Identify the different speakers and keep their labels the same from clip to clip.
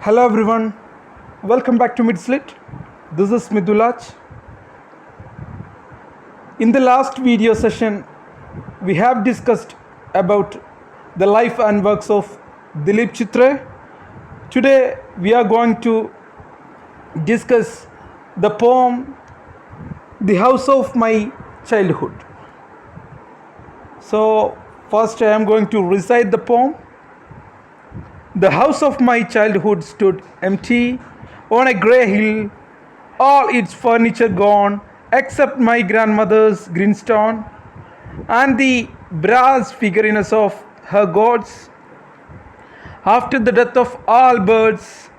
Speaker 1: Hello everyone, welcome back to Midslit. This is Midulaj. In the last video session, we have discussed about the life and works of Dilip Chitre. Today we are going to discuss the poem The House of My Childhood. So first I am going to recite the poem. The house of my childhood stood empty on a grey hill, all its furniture gone except my grandmother's grindstone and the brass figurines of her gods. After the death of all birds,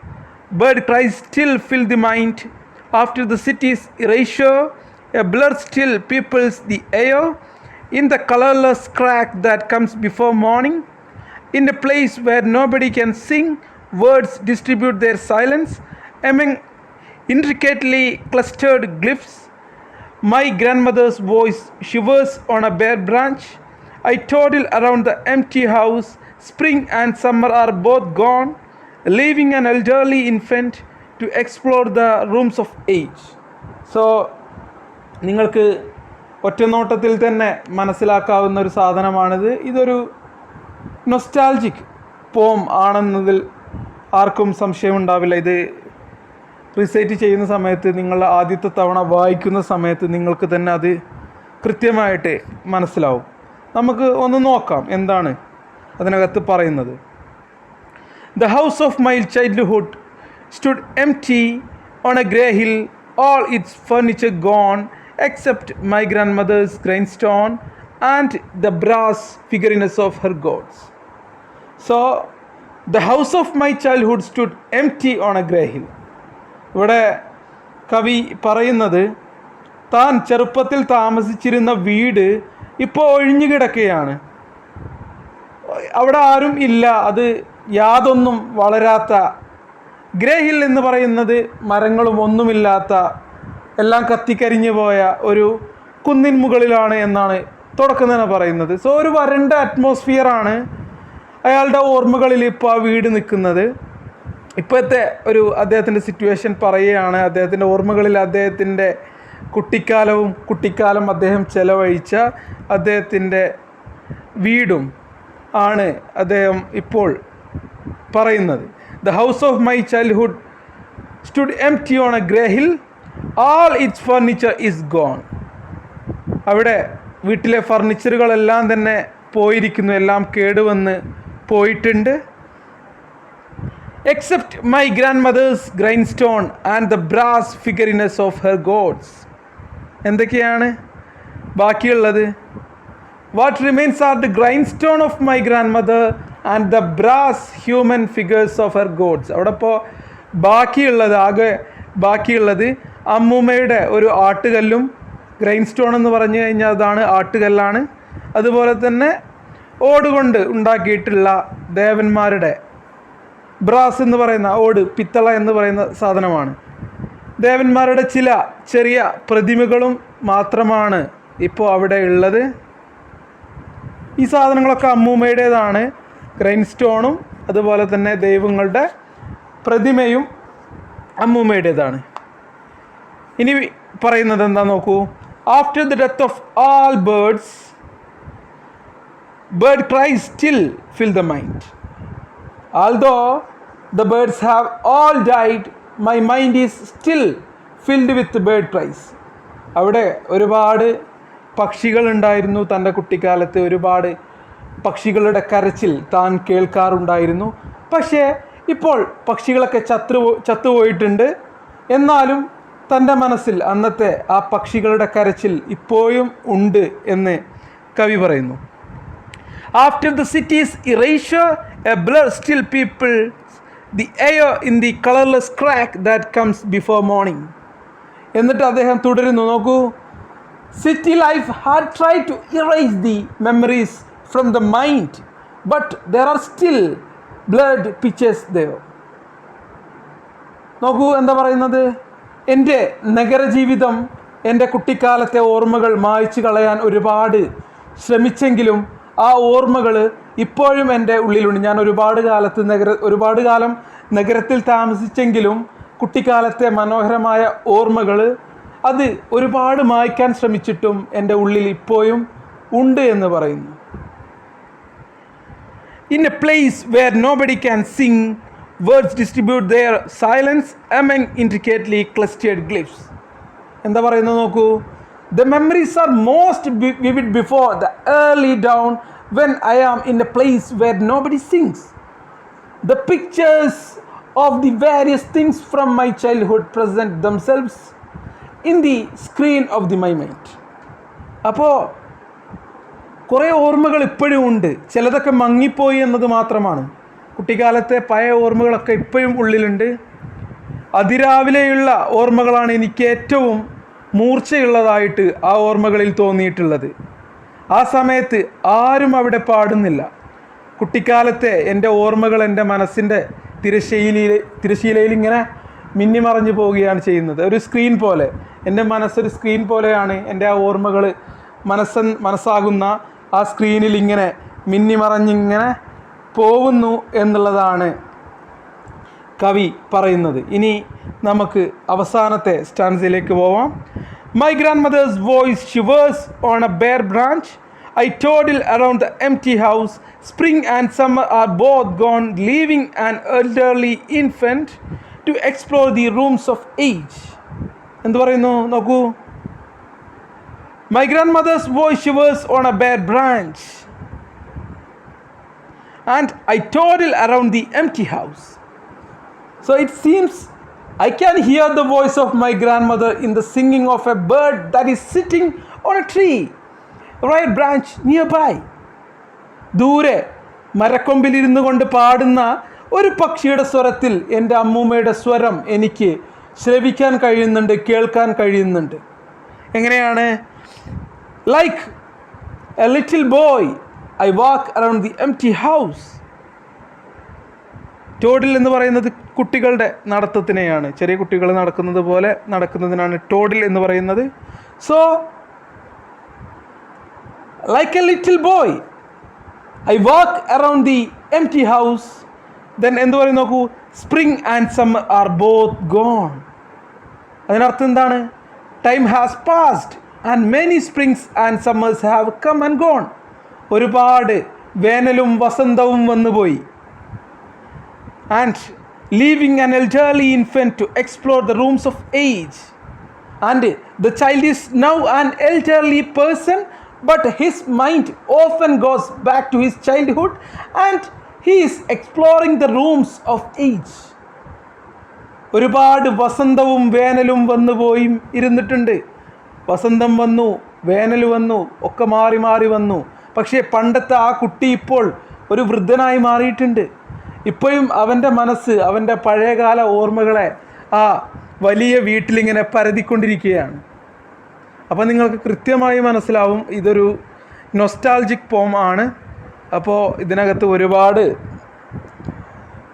Speaker 1: bird cries still fill the mind. After the city's erasure, a blur still peoples the air in the colorless crack that comes before morning. In a place where nobody can sing, words distribute their silence among intricately clustered glyphs. My grandmother's voice shivers on a bare branch. I toddle around the empty house. Spring and summer are both gone, leaving an elderly infant to explore the rooms of age. So, നിങ്ങൾക്ക് ഒറ്റനോട്ടത്തിൽ തന്നെ മനസ്സിലാക്കാവുന്ന ഒരു സാധനമാണിത്. ഇതൊരു nostalgic പോം ആണെന്നതിൽ ആർക്കും സംശയമുണ്ടാവില്ല. ഇത് recite ചെയ്യുന്ന സമയത്ത്, നിങ്ങൾ ആദ്യത്തെ തവണ വായിക്കുന്ന സമയത്ത് നിങ്ങൾക്ക് തന്നെ അത് കൃത്യമായിട്ട് മനസ്സിലാവും. നമുക്ക് ഒന്ന് നോക്കാം എന്താണ് അതിനകത്ത് പറയുന്നത്. The house of my childhood stood empty on a grey hill, all its furniture gone except my grandmother's grindstone and the brass figurines of her gods. So, the house of my childhood stood empty on a grey hill. ഇവിടെ കവി പറയുന്നത്, താൻ ചെറുപ്പത്തിൽ താമസിച്ചിരുന്ന വീട് ഇപ്പോൾ ഒഴിഞ്ഞു കിടക്കുകയാണ്. അവിടെ ആരും ഇല്ല, അത് യാതൊന്നും വളരാത്ത ഗ്രേ ഹിൽ എന്ന് പറയുന്നത് മരങ്ങളും ഒന്നുമില്ലാത്ത, എല്ലാം കത്തിക്കരിഞ്ഞു പോയ ഒരു കുന്നിൻ മുകളിലാണ് എന്നാണ് തുടക്കം തന്നെ പറയുന്നത്. സോ ഒരു വരണ്ട അറ്റ്മോസ്ഫിയറാണ് അയാളുടെ ഓർമ്മകളിൽ ഇപ്പോൾ ആ വീട് നിൽക്കുന്നത്. ഇപ്പോഴത്തെ ഒരു അദ്ദേഹത്തിൻ്റെ സിറ്റുവേഷൻ പറയുകയാണ്. അദ്ദേഹത്തിൻ്റെ ഓർമ്മകളിൽ അദ്ദേഹത്തിൻ്റെ കുട്ടിക്കാലം അദ്ദേഹം ചെലവഴിച്ച അദ്ദേഹത്തിൻ്റെ വീടും ആണ് അദ്ദേഹം ഇപ്പോൾ പറയുന്നത്. The house of my childhood stood empty on a grey hill, all its furniture is gone. അവിടെ വീട്ടിലെ ഫർണിച്ചറുകളെല്ലാം തന്നെ പോയിരിക്കുന്നു, എല്ലാം കേടുവന്ന് പോയിട്ടുണ്ട്. Except my grandmother's grindstone and the brass figurines of her gods. എന്തൊക്കെയാണ് ബാക്കിയുള്ളത്? What remains are the grindstone of my grandmother and the brass human figures of her gods. അവിടെ ഇപ്പോൾ ബാക്കിയുള്ളത് അമ്മൂമ്മയുടെ ഒരു ആട്ടുകല്ലും, ഗ്രൈൻഡ് സ്റ്റോൺ എന്ന് പറഞ്ഞു കഴിഞ്ഞാൽ അതാണ് ആട്ടുകല്ലാണ്. അതുപോലെ തന്നെ ഓടുകൊണ്ട് ഉണ്ടാക്കിയിട്ടുള്ള ദേവന്മാരുടെ, ബ്രാസ് എന്ന് പറയുന്ന ഓട്, പിത്തള എന്ന് പറയുന്ന സാധനമാണ്. ദേവന്മാരുടെ ചില ചെറിയ പ്രതിമകളും മാത്രമാണ് ഇപ്പോൾ അവിടെ ഉള്ളത്. ഈ സാധനങ്ങളൊക്കെ അമ്മൂമ്മയുടേതാണ്. ഗ്രൈൻഡ് സ്റ്റോണും അതുപോലെ തന്നെ ദൈവങ്ങളുടെ പ്രതിമയും അമ്മൂമ്മയുടേതാണ്. ഇനി പറയുന്നത് എന്താ നോക്കൂ. After the death of all birds, bird cries still fill the mind. Although the birds have all died, my mind is still filled with bird cries. അവിടെ ഒരുപാട് പക്ഷികളുണ്ടായിരുന്നു. തൻ്റെ കുട്ടിക്കാലത്ത് ഒരുപാട് പക്ഷികളുടെ കരച്ചിൽ താൻ കേൾക്കാറുണ്ടായിരുന്നു. പക്ഷേ ഇപ്പോൾ പക്ഷികളൊക്കെ ചത്തുപോയിട്ടുണ്ട്. എന്നാലും തൻ്റെ മനസ്സിൽ അന്നത്തെ ആ പക്ഷികളുടെ കരച്ചിൽ ഇപ്പോഴും ഉണ്ട് എന്ന് കവി പറയുന്നു. After the city's erasure, a blur still peoples the air in the colorless crack that comes before morning. എന്നിട്ട് അദ്ദേഹം തുടരുന്നു. നോക്കൂ, city life had tried to erase the memories from the mind, but there are still blurred pictures there. നോക്കൂ എന്താ പറയുന്നത്. എൻ്റെ നഗരജീവിതം, എൻ്റെ കുട്ടിക്കാലത്തെ ഓർമ്മകൾ മായ്ച്ചു കളയാൻ ഒരുപാട് ശ്രമിച്ചെങ്കിലും ആ ഓർമ്മകൾ ഇപ്പോഴും എൻ്റെ ഉള്ളിലുണ്ട്. ഞാൻ ഒരുപാട് കാലം നഗരത്തിൽ താമസിച്ചെങ്കിലും കുട്ടിക്കാലത്തെ മനോഹരമായ ഓർമ്മകൾ അത് ഒരുപാട് മായ്ക്കാൻ ശ്രമിച്ചിട്ടും എൻ്റെ ഉള്ളിൽ ഇപ്പോഴും ഉണ്ട് എന്ന് പറയുന്നു. In a place where nobody can sing, words distribute their silence among intricately clustered glyphs. എന്താ പറയുന്നത് നോക്കൂ. The memories are most vivid before the early dawn when I am in a place where nobody sings. The pictures of the various things from my childhood present themselves in the screen of my mind. അപ്പോൾ കുറേ ഓർമ്മകൾ ഇപ്പോഴും ഉണ്ട്. ചിലതൊക്കെ മങ്ങിപ്പോയി എന്നത് മാത്രമാണ്. കുട്ടിക്കാലത്തെ പഴയ ഓർമ്മകളൊക്കെ ഇപ്പോഴും ഉള്ളിലുണ്ട്. അതിരാവിലെയുള്ള ഓർമ്മകളാണ് എനിക്ക് ഏറ്റവും മൂർച്ചയുള്ളതായിട്ട് ആ ഓർമ്മകളിൽ തോന്നിയിട്ടുള്ളത്. ആ സമയത്ത് ആരും അവിടെ പാടുന്നില്ല. കുട്ടിക്കാലത്തെ എൻ്റെ ഓർമ്മകൾ എൻ്റെ മനസ്സിൻ്റെ തിരശീലയിൽ ഇങ്ങനെ മിന്നിമറഞ്ഞു പോവുകയാണ് ചെയ്യുന്നത്. ഒരു സ്ക്രീൻ പോലെ, എൻ്റെ മനസ്സൊരു സ്ക്രീൻ പോലെയാണ്. എൻ്റെ ആ ഓർമ്മകൾ മനസ്സാകുന്ന ആ സ്ക്രീനിൽ ഇങ്ങനെ മിന്നിമറഞ്ഞിങ്ങനെ പോകുന്നു എന്നുള്ളതാണ് കവി പറയുന്നത്. ഇനി നമുക്ക് അവസാനത്തെ സ്റ്റാൻസയിലേക്ക് പോവാം. My grandmother's voice shivers on a bare branch. I toddle around the empty house. Spring and summer are both gone, leaving an elderly infant to explore the rooms of age. എന്ത് പറയുന്നു നോക്കൂ. My grandmother's voice shivers on a bare branch. And I toddle around the empty house. So it seems I can hear the voice of my grandmother in the singing of a bird that is sitting on a tree, right branch nearby. ദൂരെ മരക്കൊമ്പിലിരുന്നു കൊണ്ട് പാടുന്ന ഒരു പക്ഷിയുടെ സ്വരത്തിൽ എൻ്റെ അമ്മൂമ്മയുടെ സ്വരം എനിക്ക് ശ്രവിക്കാൻ കഴിയുന്നുണ്ട്, കേൾക്കാൻ കഴിയുന്നുണ്ട്. എങ്ങനെയാണ്? Like a little boy, I walk around the empty house. ടോഡിൽ എന്ന് പറയുന്നത് കുട്ടികളുടെ നടത്തത്തിനെയാണ്. ചെറിയ കുട്ടികൾ നടക്കുന്നത് പോലെ നടക്കുന്നതിനാണ് ടോഡിൽ എന്ന് പറയുന്നത്. So like a little boy, I walk around the empty house. Then എന്ത് പറയും നോക്കൂ. Spring and summer are both gone. അതിനർത്ഥം എന്താണ്? Time has passed and many springs and summers have come and gone. ഒരുപാട് വേനലും വസന്തവും വന്നുപോയി. And leaving an elderly infant to explore the rooms of age. And the child is now an elderly person, but his mind often goes back to his childhood and he is exploring the rooms of age. ഒരുപാട് വസന്തവും വേനലും വന്നുപോയി ഇരുന്നിട്ടുണ്ട്. വസന്തം വന്നു, വേനൽ വന്നു, ഒക്കെ മാറി മാറി വന്നു. പക്ഷേ പണ്ടത്തെ ആ കുട്ടി ഇപ്പോൾ ഒരു വൃദ്ധനായി മാറിയിട്ടുണ്ട്. ഇപ്പോഴും അവൻ്റെ മനസ്സ് അവൻ്റെ പഴയകാല ഓർമ്മകളെ ആ വലിയ വീട്ടിലിങ്ങനെ പരതിക്കൊണ്ടിരിക്കുകയാണ്. അപ്പോൾ നിങ്ങൾക്ക് കൃത്യമായി മനസ്സിലാവും ഇതൊരു നൊസ്റ്റാൾജിക് പോം ആണ്. അപ്പോൾ ഇതിനകത്ത് ഒരുപാട്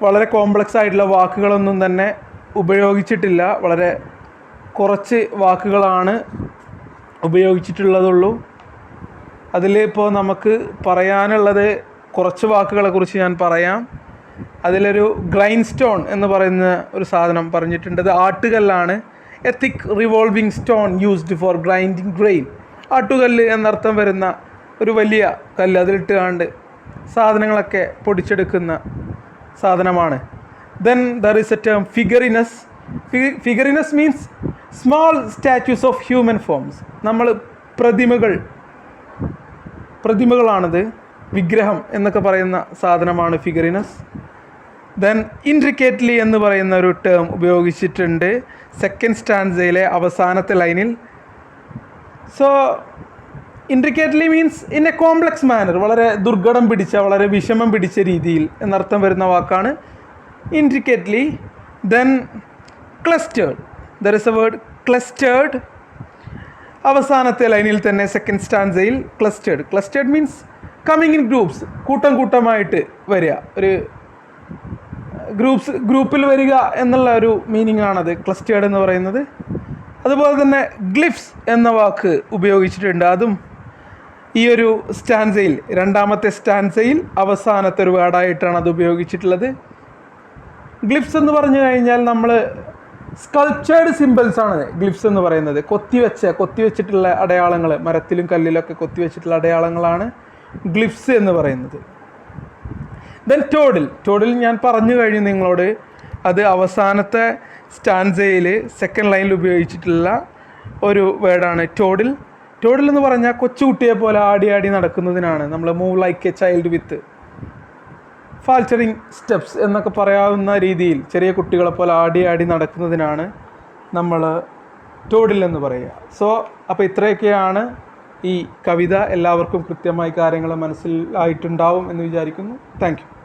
Speaker 1: വളരെ കോംപ്ലക്സ് ആയിട്ടുള്ള വാക്കുകളൊന്നും തന്നെ ഉപയോഗിച്ചിട്ടില്ല. വളരെ കുറച്ച് വാക്കുകളാണ് ഉപയോഗിച്ചിട്ടുള്ളതുള്ളൂ. അതിൽ ഇപ്പോൾ നമുക്ക് പറയാനുള്ളത് കുറച്ച് വാക്കുകളെക്കുറിച്ച് ഞാൻ പറയാം. അതിലൊരു ഗ്രൈൻഡ് സ്റ്റോൺ എന്ന് പറയുന്ന ഒരു സാധനം പറഞ്ഞിട്ടുണ്ട്. അത് ആട്ടുകല്ലാണ്. A thick revolving stone used for grinding grain. ആട്ടുകല്ല് എന്നർത്ഥം വരുന്ന ഒരു വലിയ കല്ല്, അതിലിട്ട് കണ്ട് സാധനങ്ങളൊക്കെ പൊടിച്ചെടുക്കുന്ന സാധനമാണ്. Then there is a term figurines. Figurines means small statues of human forms. നമ്മൾ പ്രതിമകളാണത്. വിഗ്രഹം എന്നൊക്കെ പറയുന്ന സാധനമാണ് ഫിഗറിനസ്. ദെൻ ഇൻട്രിക്കേറ്റ്ലി എന്ന് പറയുന്ന ഒരു ടേം ഉപയോഗിച്ചിട്ടുണ്ട് സെക്കൻഡ് സ്റ്റാൻസയിലെ അവസാനത്തെ ലൈനിൽ. So intricately means in a complex manner, വളരെ ദുർഘടം പിടിച്ച, വളരെ വിഷമം പിടിച്ച രീതിയിൽ എന്നർത്ഥം വരുന്ന വാക്കാണ് intricately. Then clustered, there is a word clustered. അവസാനത്തെ ലൈനിൽ തന്നെ സെക്കൻഡ് സ്റ്റാൻസയിൽ clustered. Clustered means coming in groups, കൂട്ടമായിട്ട് വരിക, ഒരു ഗ്രൂപ്പിൽ വരിക എന്നുള്ള ഒരു മീനിങ് ആണത് ക്ലസ്റ്റേർഡ് എന്ന് പറയുന്നത്. അതുപോലെ തന്നെ ഗ്ലിഫ്സ് എന്ന വാക്ക് ഉപയോഗിച്ചിട്ടുണ്ട്. അതും ഈ ഒരു സ്റ്റാൻസയിൽ, രണ്ടാമത്തെ സ്റ്റാൻസയിൽ അവസാനത്തെ ഒരു വേർഡായിട്ടാണ് അത് ഉപയോഗിച്ചിട്ടുള്ളത്. ഗ്ലിഫ്സ് എന്ന് പറഞ്ഞു കഴിഞ്ഞാൽ നമ്മൾ സ്കൾപ്ചേർഡ് സിമ്പിൾസ് ആണ് ഗ്ലിഫ്സ് എന്ന് പറയുന്നത്. കൊത്തിവെച്ചിട്ടുള്ള അടയാളങ്ങൾ, മരത്തിലും കല്ലിലൊക്കെ കൊത്തിവെച്ചിട്ടുള്ള അടയാളങ്ങളാണ് ഗ്ലിഫ്സ് എന്ന് പറയുന്നത്. ദെൻ ടോഡിൽ ഞാൻ പറഞ്ഞു കഴിഞ്ഞു നിങ്ങളോട്. അത് അവസാനത്തെ സ്റ്റാൻസയിൽ സെക്കൻഡ് ലൈനിൽ ഉപയോഗിച്ചിട്ടുള്ള ഒരു വേർഡാണ് ടോഡിൽ എന്ന് പറഞ്ഞാൽ കൊച്ചുകുട്ടിയെ പോലെ ആടി നടക്കുന്നതിനാണ്. നമ്മൾ move like a child with faltering steps എന്നൊക്കെ പറയാവുന്ന രീതിയിൽ ചെറിയ കുട്ടികളെ പോലെ ആടി നടക്കുന്നതിനാണ് നമ്മൾ ടോഡിൽ എന്ന് പറയുക. അപ്പോൾ ഇത്രയൊക്കെയാണ് ഈ കവിത. എല്ലാവർക്കും കൃത്യമായി കാര്യങ്ങൾ മനസ്സിലായിട്ടുണ്ടാവും എന്ന് വിചാരിക്കുന്നു. Thank you.